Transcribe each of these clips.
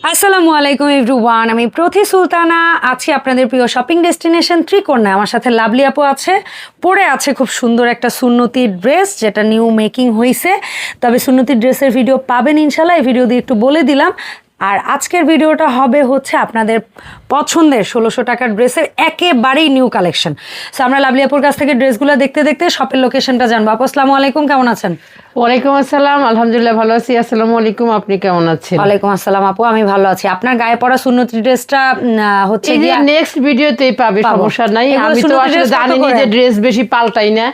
আসসালামু আলাইকুম এভরিওয়ান, আমি প্রতি সুলতানা আছি আপনাদের প্রিয় শপিং ডেস্টিনেশন ত্রিকোণায়। আমার সাথে লাভলি আপু আছে, পরে আছে খুব সুন্দর একটা সুন্নতি ড্রেস যেটা নিউ মেকিং হয়েছে। তবে সুন্নতি ড্রেসের ভিডিও পাবেন ইনশাল্লাহ, এই ভিডিও দিয়ে একটু বলে দিলাম। আর আজকের ভিডিওটা হবে হচ্ছে আপনাদের পছন্দের 1600 টাকার ড্রেসের একেবারেই নিউ কালেকশন। সো আমরা লাভলি আপুর কাছ থেকে ড্রেসগুলো দেখতে দেখতে শপের লোকেশনটা জানবো। আপু আসসালামু আলাইকুম, কেমন আছেন? ওয়ালাইকুম আসসালাম, আলহামদুলিল্লাহ ভালো আছি। আসসালামু আলাইকুম, আপনি কেমন আছেন? ওয়ালাইকুম আসসালাম আপু, আমি ভালো আছি। আপনার গায়ে পরা সুন্নতি ড্রেসটা হচ্ছে এই যে নেক্সট ভিডিওতেই পাবে, সমস্যা নাই। আমি তো আসলে জানি যে ড্রেস বেশি পাল্টাই না,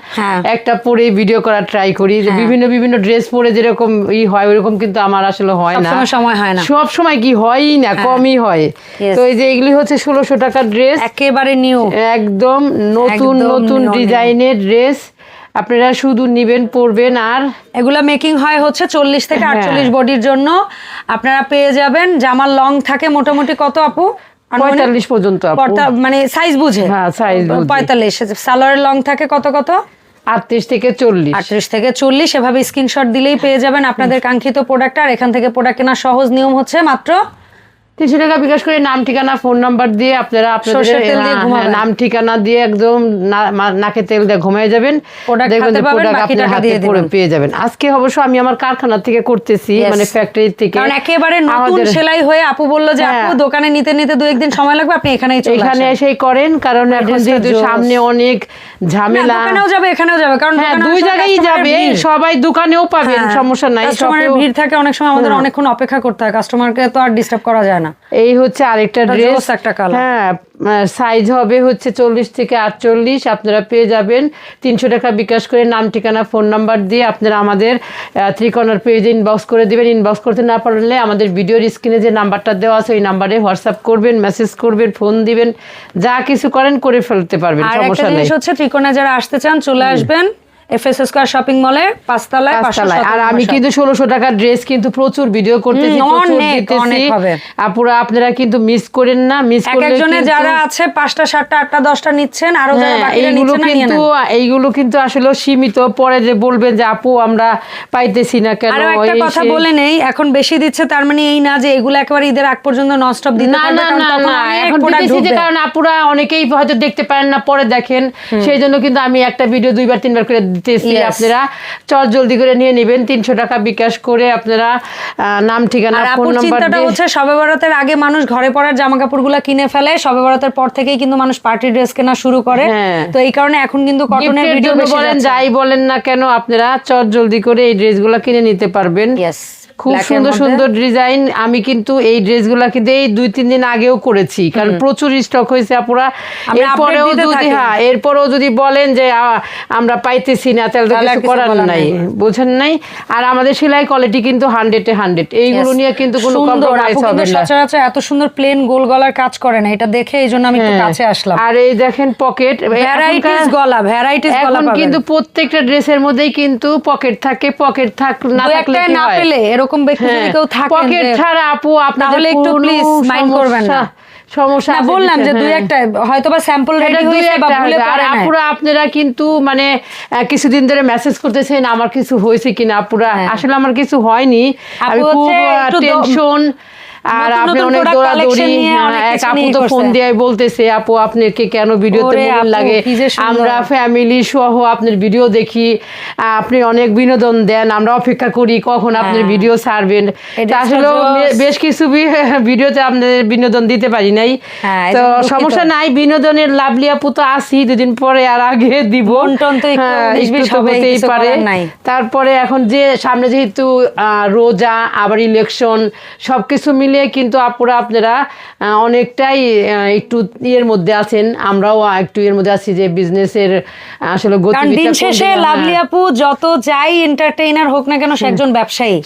একটা পরে ভিডিও করার ট্রাই করি। যে বিভিন্ন ড্রেস পরে যেরকম হয় ওইরকম কিন্তু আমার আসলে হয় না, সময় হয় না, সব সময় কি হয়ই না, কমই হয়। তো এই যে এগুলি হচ্ছে 1600 টাকার ড্রেস, একেবারে নিউ, একদম নতুন নতুন ডিজাইনের ড্রেস। আপনারা শুধু নিবেন, পরবেন। আর এগুলা মেকিং হয় হচ্ছে 40 থেকে 48 বডির জন্য। আপনারা পেয়ে যাবেন, জামার লং থাকে মোটামুটি কত আপু? 45 পর্যন্ত, মানে সাইজ বুঝে। হ্যাঁ, সাইজ 45। সালোয়ারের লং থাকে কত কত? 38 থেকে 40। 38 থেকে 40। এভাবে স্ক্রিনশট দিলেই পেয়ে যাবেন আপনাদের কাঙ্ক্ষিত প্রোডাক্ট। আর এখান থেকে প্রোডাক্ট কেনার সহজ নিয়ম হচ্ছে মাত্র 300 টাকা বিকাশ করে নাম ঠিকানা ফোন নাম্বার দিয়ে আপনারা আপনাদের নাম ঠিকানা দিয়ে একদম নাকে তেল দিয়ে ঘুমিয়ে যাবেন, দেখবেন যে প্রোডাক্ট আপনার হাতে পেয়ে যাবেন। আজকে অবশ্য আমি আমার কারখানা থেকে করতেছি, মানে ফ্যাক্টরি থেকে, কারণ একেবারে নতুন সেলাই হয়ে আপু বলল যে আপু দোকানে নিতে নিতে 2-1 দিন সময় লাগবে, আপনি এখানেই চলে আসেন, এখানে এসেই করেন। কারণ এখন যেহেতু সামনে অনেক ঝামেলা, দোকানেও যাবে এখানেও যাবে, কারণ দুই জায়গায় যাবে, সবাই দোকানেও পাবেন, সমস্যা নাই। কাস্টমারের ভিড় থাকে অনেক সময়, আমাদের অনেকক্ষণ অপেক্ষা করতে হয়, কাস্টমারকে তো আর ডিস্টার্ব করা যায় না। এই হচ্ছে আরেকটা ড্রেস, হ্যাঁ, সাইজ হবে হচ্ছে 40 থেকে 48। আপনারা পেয়ে যাবেন 300 টাকা বিকাশ করে নাম ঠিকানা ফোন নাম্বার দিয়ে। আপনারা আমাদের ত্রিকোণার পেজে ইনবক্স করে দিবেন। ইনবক্স করতে না পারলে আমাদের ভিডিওর স্ক্রিনে যে নাম্বারটা দেওয়া আছে ওই নাম্বারে হোয়াটসঅ্যাপ করবেন, মেসেজ করবেন, ফোন দিবেন, যা কিছু করেন করে ফেলতে পারবেন, সমস্যা নেই। হচ্ছে ত্রিকোণা যারা আসতে চান চলে আসবেন এফএস স্কয়ার শপিং মলে 5 তলায়। আর আমি কিন্তু 1600 টাকার ড্রেস কিন্তু প্রচুর ভিডিও করতেছি, আপুরা আপনারা কিন্তু মিস করেন না। মিস করলে একজনে যারা আছে 5টা 7টা 8টা 10টা নিচ্ছেন, আরো যারা বাকিরা নিচ্ছেন না, এইগুলো কিন্তু আসলে সীমিত। পরে যে বলবেন যে আপু আমরা পাইতেছি না কেন। আর একটা কথা বলে নেই, এখন বেশি দিচ্ছে তার মানে এই না যে এগুলো একেবারে ঈদের আগ পর্যন্ত ননস্টপ দিতে পারবে। না, এখন দিতেছি যে কারণ আপুরা অনেকেই হয়তো দেখতে পারেন না, পরে দেখেন, সেই জন্য কিন্তু আমি একটা ভিডিও 2বার 3বার করে দিতেছি। আপনারা চট জলদি করে নিয়ে নেবেন, 300 টাকা বিকাশ করে আপনারা নাম ঠিকানা ফোন নাম্বার দিয়ে। হচ্ছে শবে বরাতের আগে মানুষ ঘরে পরার জামা কাপড়গুলো কিনে ফেলে, শবে বরাতের পর থেকেই কিন্তু মানুষ পার্টি ড্রেস কেনা শুরু করে। তো এই কারণে এখন কিন্তু কটনের ভিডিও বলেন, যাই বলেন না কেন, আপনারা চট জলদি করে এই ড্রেসগুলো কিনে নিতে পারবেন। খুব সুন্দর সুন্দর ডিজাইন। আমি কিন্তু এই ড্রেসগুলা কিন্তু এই 2-3 দিন আগেও করেছি, কারণ প্রচুর স্টক হয়েছে আপুরা। এরপরেও যদি বলেন যে আমরা পাইতেছি না, তাহলে তো কিছু করার নাই, বোঝেন নাই। আর আমাদের সেলাই কোয়ালিটি কিন্তু 100-এ 100, এইগুলো নিয়ে কিন্তু কোনো কম্প্রোমাইজ হবে না। সচরাচর এত সুন্দর প্লেন গোল গলার কাজ করে না, এটা দেখে এইজন্য আমি একটু কাছে আসলাম। আর এই দেখেন পকেট, ভ্যারাইটিস গলা এখন কিন্তু প্রত্যেকটা ড্রেসের মধ্যেই কিন্তু পকেট থাকে। পকেট না থাকলে কি হয়, এরকম ব্যক্তি যদি কেউ থাকে পকেট ছাড়া আপু আপনাদের একটু প্লিজ মাইন্ড করবেন না, সমস্যা। বললাম যে 2-1টা হয়তোবা স্যাম্পল রেডি হয়েছে বা ভুলে পড়ে না। আপুরা আপনারা কিন্তু মানে কিছুদিন ধরে মেসেজ করতেছেন আমার কিছু হয়েছে কিনা। আপুরা আসলে আমার কিছু হয়নি, আমি খুব টেনশন। আর আপনি অনেক দৌড়াদৌড়ি, এক আপু তো ফোন দিয়ে বলতেছে আপু আপনাকে কেন ভিডিওতে মন লাগে, আমরা ফ্যামিলি সহ আপনার ভিডিও দেখি, আপনি অনেক বিনোদন দেন, আমরা অপেক্ষা করি কখন আপনার ভিডিও ছাড়বেন। আসলে বেশ কিছু ভিডিওতে আপনাদের বিনোদন দিতে পারি নাই, তো সমস্যা নাই। বিনোদনের লাভলি আপু তো আসি, 2 দিন পরে আর আগে দিব, হতেই পারে। তারপরে এখন যে সামনে যেহেতু রোজা আবার ইলেকশন, সবকিছু মিলে কিন্তু আপুরা আপনারা অনেকটাই একটু ইয়ের মধ্যে আছেন, আমরাও একটু এর মধ্যে আছি যে বিজনেসের আসলে দিন শেষে লাভলি আপু যত যাই এন্টারটেইনার হোক না কেন সে একজন ব্যবসায়ী,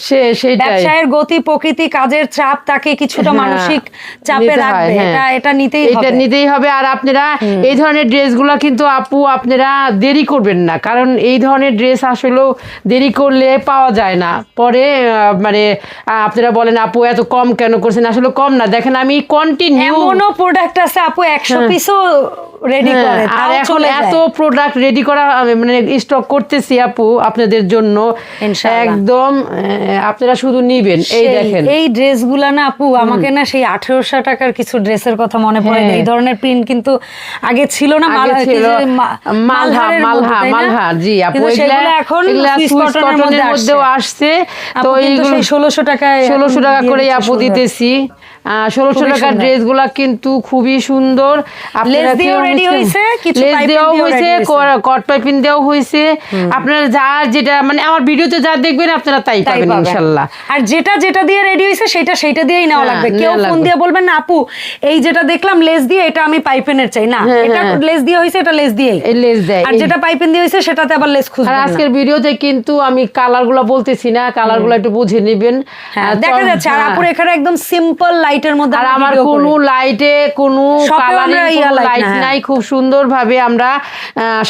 ব্যবসায়ের গতি প্রকৃতি কাজের চাপ তাকে কিছুটা মানসিক চাপে রাখবে, এটা নিতেই হবে। আর আপনারা এই ধরনের ড্রেসগুলো কিন্তু আপু আপনারা দেরি করবেন না, কারণ এই ধরনের ড্রেস আসলে দেরি করলে পাওয়া যায় না। পরে মানে আপনারা বলেন আপু এত কম কেন করছেন, আসলে কম না। দেখেন আমি কন্টিনিউ, এমনও প্রোডাক্ট আছে আপু 100 পিসও রেডি করে, আর এখন এত প্রোডাক্ট রেডি করা মানে স্টক করতেছি আপু আপনাদের জন্য, একদম আপনারা শুধু নিবেন। এই দেখেন এই ড্রেসগুলা না আপু, আমাকে না সেই 1800 টাকার কিছু ড্রেসের কথা মনে পড়ে। এই ধরনের প্রিন্ট কিন্তু আগে ছিল না, মালহার। জি আপু, এগুলো এখন সুইস কটনের মধ্যেও আসছে। তো এইগুলো 1600 টাকায়, 1600 টাকা করে আপু দিতেছি। 1600 টাকার ড্রেসগুলা কিন্তু খুবই সুন্দর। লেস দিয়েও রেডি হইছে, কিছু পাইপিং হইছে, কট পাইপিং দেওয়া হইছে। আপনারা যা যেটা মানে আমার ভিডিওতে যা দেখবেন আপনারা তাই পাবেন ইনশাআল্লাহ। আর যেটা দিয়ে রেডি হইছে সেটা দিয়েই নেওয়া লাগবে। কেউ ফোন দিয়ে বলবেন না আপু এই যেটা দেখলাম লেস দিয়ে, এটা আমি পাইপেনের চাই না, এটা লেস দিয়ে হইছে, এটা লেস দিয়েই লেস দেয়। আর যেটা পাইপেন দিয়ে হইছে সেটাতে আবার লেস খুঁজবেন না। আর আজকের ভিডিওতে কিন্তু আমি কালারগুলো বলতেছি না, কালারগুলো একটু বুঝে নেবেন। দেখা যাচ্ছে আর আপুর এখানে একদম সিম্পল লাইটের মধ্যে, আর আমার কোনো লাইটে কোনো কালারিং লাইট নাই, খুব সুন্দর ভাবে আমরা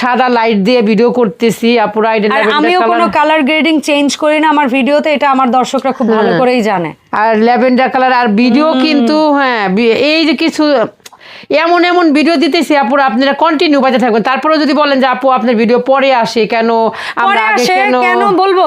সাদা লাইট দিয়ে ভিডিও করতেছি। আপুর আইডিয়া, আর আমিও কোনো কালার গ্রেডিং চেঞ্জ করি না আমার ভিডিওতে, এটা আমার দর্শকরা খুব ভালো করেই জানে। আর ল্যাভেন্ডার কালার আর ভিডিও কিন্তু এই যে কিছু এমন এমন ভিডিও দিতেছি আপুরা, আপনারা কন্টিনিউ বাজে থাকবেন। তারপরে যদি বলেন যে আপু আপনার ভিডিও পরে আসে কেন, আমরা আগে কেন বলবো,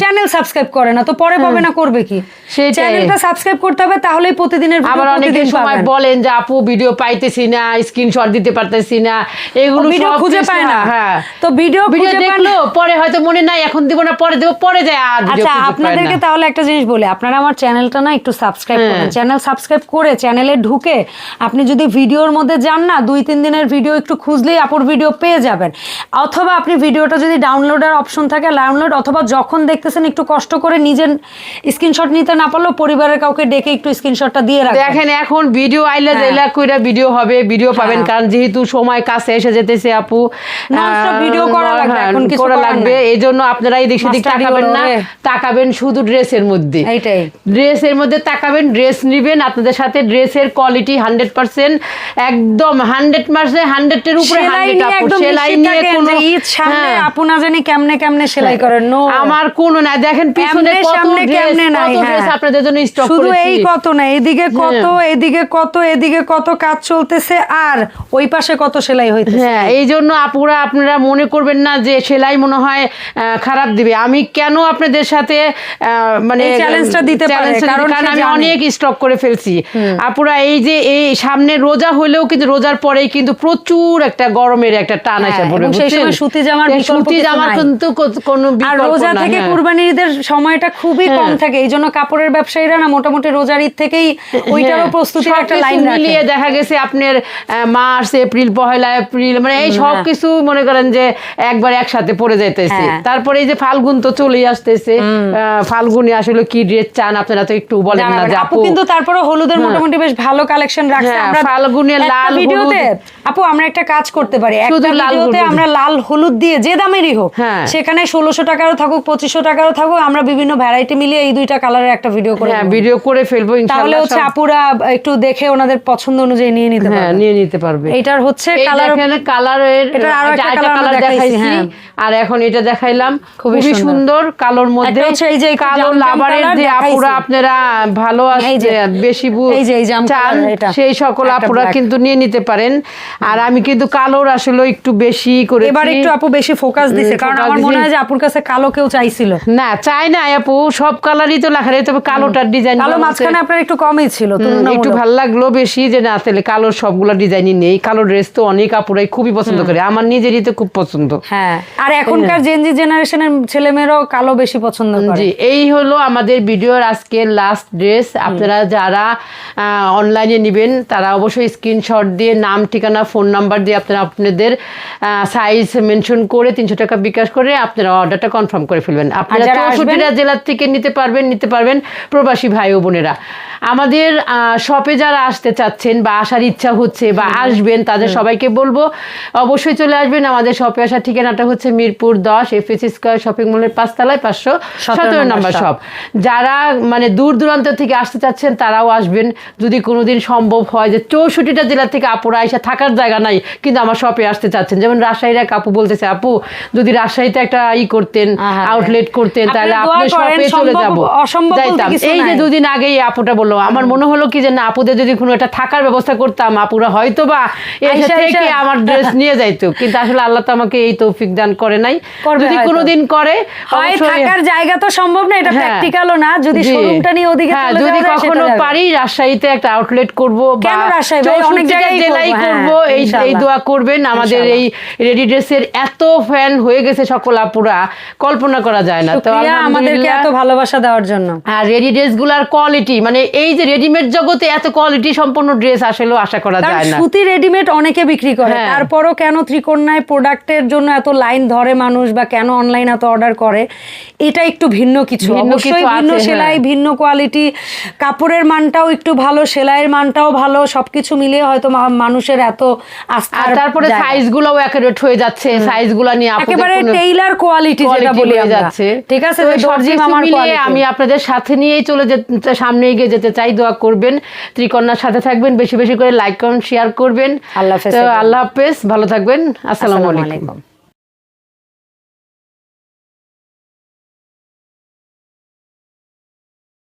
চ্যানেল সাবস্ক্রাইব করে না তো পরে পাবে না, করবে কি? সেই চ্যানেলটা সাবস্ক্রাইব করতে হবে, তাহলেই প্রতিদিনের ভিডিও। আবার অনেকে সময় বলেন যে আপু ভিডিও পাইতেছি না, স্ক্রিনশট দিতে পারতেছি না, এগুলো ভিডিও খুঁজে পায় না। হ্যাঁ, তো ভিডিও দেখলো পরে হয়তো মনে নাই, এখন দিব না, পরে দেব, পরে যায় আর ভিডিও খুঁজে পায় না। আপনাদেরকে তাহলে একটা জিনিস বলি, আপনারা আমার চ্যানেলটা না একটু সাবস্ক্রাইব করুন। চ্যানেল সাবস্ক্রাইব করে চ্যানেলে ঢুকে আপনি যদি ভিডিওর মধ্যে যান না, 2-3 দিনের ভিডিও একটু খুঁজলেই আপুর ভিডিও পেয়ে যাবেন। অথবা আপনি ভিডিওটা যদি ডাউনলোডের অপশন থাকে ডাউনলোড, অথবা যখন দেখতেছেন একটু কষ্ট করে নিজের স্ক্রিনশট নিতে না পারলেও পরিবারের কাউকে ডেকে একটু স্ক্রিনশটটা দিয়ে রাখবেন। দেখেন এখন ভিডিও আইলা যাইলা কইরা ভিডিও হবে, ভিডিও পাবেন, কারণ যেহেতু সময় কাছে এসে যেতেছে আপু, ননস্টপ ভিডিও করা লাগবে, এখন কিছু করা লাগবে। এইজন্য আপনারা এই দিক সেদিক তাকাবেন না, তাকাবেন শুধু ড্রেসের মধ্যে। এইটাই, ড্রেসের মধ্যে তাকাবেন, ড্রেস নেবেন। আপনাদের সাথে ড্রেসের কোয়ালিটি 100% একদম 100% 100 এর উপরে 100। সেলাই নিয়ে কোনো ঈদ সামনে আপু না জানি কেমনে সেলাই করেন, নো আমার কোনো না। দেখেন পিছনে কত ড্রেস আপনাদের জন্য স্টক করেছি। শুধু এই কত না, এদিকে কত, এদিকে কত, এদিকে কত কাজ চলতেছে, আর ওই পাশে কত সেলাই হইতেছে। হ্যাঁ, এই জন্য আপুরা আপনারা মনে করবেন না যে সেলাই মনে হয় খারাপ দিবে। আমি কেন আপনাদের সাথে মানে চ্যালেঞ্জটা দিতে পারি, কারণ আমি অনেক স্টক করে ফেলছি আপুরা। এই যে এই সামনে রোজা হলেও কিন্তু রোজার পরেই কিন্তু প্রচুর একটা গরমের একটা টান আসে পড়বে। সেই সময় সুতি জামার কিন্তু কোনো আর রোজা থেকে কুরবানির ঈদের সময়টা খুবই কম থাকে, এই জন্য কাপড়ের ব্যবসায়ীরা না মোটামুটি রোজার ঈদ থেকেই ওইটারও প্রস্তুতির একটা লাইন মিলিয়ে দেখা গেছে আপনার মার্চ, এপ্রিল, 1 এপ্রিল মানে এই সব কিছু মনে করেন যে একবার একসাথে পড়ে যাইতেছে। তারপরে এই যে ফাল্গুন তো চলেই আসতেছে, ফাল্গুনে আসলে কি ড্রেস চান আপনারা তো একটু বলেন না যে আপু। কিন্তু তারপরে হলুদের মোটামুটি বেশ ভালো কালেকশন রাখছে। আমরা ফাল্গুনের লাল ভিডিওতে আপু আমরা একটা কাজ করতে পারি, একটা ভিডিওতে আমরা লাল হলুদ দিয়ে যে দামেরই হোক, সেখানে 1600 টাকারও থাকুক 2500 টাকারও থাকুক, আমরা বিভিন্ন ভ্যারাইটি মিলিয়ে এই দুইটা কালারের একটা ভিডিও করে ফেলবো ইনশাআল্লাহ। তাহলে হচ্ছে আপুরা একটু দেখে ওনাদের পছন্দ অনুযায়ী নিয়ে নিতে পারবে। এটার হচ্ছে কালারের এটা আরো একটা কালার দেখাইছি, আর এখন এটা দেখাইলাম খুবই সুন্দর কালোর মধ্যে। এই যে কালো লাভারের যে আপুরা আপনারা ভালো আছে বেশি চান, সেই সকল আপুরা কিন্তু নিয়ে নিতে পারেন। আর আমি কিন্তু কালোর আসলে একটু বেশি করে এবার একটু আপু বেশি ফোকাস দিছে, কারণ আমার মনে হয় যে আপুর কাছে কালো কেউ চাইছিল না, চাই না আপু, সব কালারই তো লেখা, তবে কালোটার ডিজাইন কালো মাঝখানে আপনার একটু কমই ছিল, একটু ভালো লাগলো বেশি যে না তাহলে কালোর সবগুলো ডিজাইনই নেই। কালো ড্রেস তো অনেক আপুরাই খুবই পছন্দ করে, আমার নিজেরই তো খুব পছন্দ। হ্যাঁ, আর এখনকার জেনজি জেনারেশনের ছেলেমেয়েরাও কালো বেশি পছন্দ করে। জি, এই হলো আমাদের ভিডিওর আজকে লাস্ট ড্রেস। আপনারা যারা অনলাইনে নেবেন তারা অবশ্যই স্ক্রিনশট দিয়ে নাম, ঠিকানা, ফোন নাম্বার দিয়ে আপনারা আপনাদের সাইজ মেনশন করে 300 টাকা বিকাশ করে আপনারা অর্ডারটা কনফার্ম করে ফেলবেন। আপনারা 64টা জেলার থেকে নিতে পারবেন প্রবাসী ভাই ও বোনেরা। আমাদের শপে যারা আসতে চাচ্ছেন বা আসার ইচ্ছা হচ্ছে বা আসবেন, তাদের সবাইকে বলবো অবশ্যই চলে আসবেন। আমাদের শপে আসার ঠিকানাটা হচ্ছে মিরপুর 10 এফএসি স্কয়ার শপিং মলের 5 তলায় 517 নম্বর শপ। যারা মানে দূর দূরান্ত থেকে আসতে চাচ্ছেন তারাও আসবেন, যদি কোনোদিন সম্ভব হয় যে 64টা জেলা থেকে আপুরা এসে থাকার জায়গা নাই কিন্তু আমার শপে আসতে চাচ্ছেন। যেমন রাজশাহীর এক আপু বলতেছে আপু যদি রাজশাহীতে একটা করতেন, আউটলেট করতেন, তাহলে আপনার শপে চলে যাবো, যাইতাম। এই যে দুদিন আগেই আপুটা হলো, আমার মনে হলো কি যে না আপুদের যদি কোনো একটা থাকার ব্যবস্থা করতাম, আপুরা হয়তো বা এসে থেকে আমার ড্রেস নিয়ে যাইতো, কিন্তু আসলে আল্লাহ তো আমাকে এই তৌফিক দান করে নাই। যদি কোনোদিন করে, হয় থাকার জায়গা তো সম্ভব না, এটা প্র্যাকটিক্যালও না, যদি শোরুমটা নিয়ে ওদিকে চলে যাওয়া যদি যায় কখনো পারি রাজশাহীতে একটা আউটলেট করব বা অনেক জেলায় করব, এই দোয়া করবেন। আমাদের এই রেডি ড্রেসের এত ফ্যান হয়ে গেছে সকল আপুরা, কল্পনা করা যায় না। তো আমাদেরকে এত ভালোবাসা দেওয়ার জন্য। আর রেডি ড্রেসগুলোর কোয়ালিটি, মানে এই যে রেডিমেড জগতে এত কোয়ালিটি সম্পন্ন ড্রেস আসলেও আশা করা যায় না। সুতি রেডিমেড অনেকে বিক্রি করে, তারপরও কেন ত্রিকোণায় প্রোডাক্টের জন্য এত লাইন ধরে মানুষ, বা কেন অনলাইন এত অর্ডার করে, এটা একটু ভিন্ন কিছু। অবশ্যই ভিন্ন সেলাই, ভিন্ন কোয়ালিটি, কাপড়ের মানটাও একটু ভালো, সেলাইয়ের মানটাও ভালো, সবকিছু মিলিয়ে হয়তো মানুষের এত আস্থা। তারপরে সাইজগুলোও অ্যাকুরেট হয়ে যাচ্ছে, সাইজগুলো নিয়ে একেবারে টেইলার কোয়ালিটি যেটা বলি যাচ্ছে। ঠিক আছে, দর্জি মামার কোয়ালিটি। আমি আপনাদের সাথে নিয়েই চলে যেতে, সামনে এগিয়ে যেতে চাই। দোয়া করবেন, ত্রিকন্যার সাথে থাকবেন, বেশি বেশি করে লাইক কমেন্ট শেয়ার করবেন। আল্লাহ হাফেজ, আল্লাহ হাফেজ, ভালো থাকবেন, আসসালামু আলাইকুম।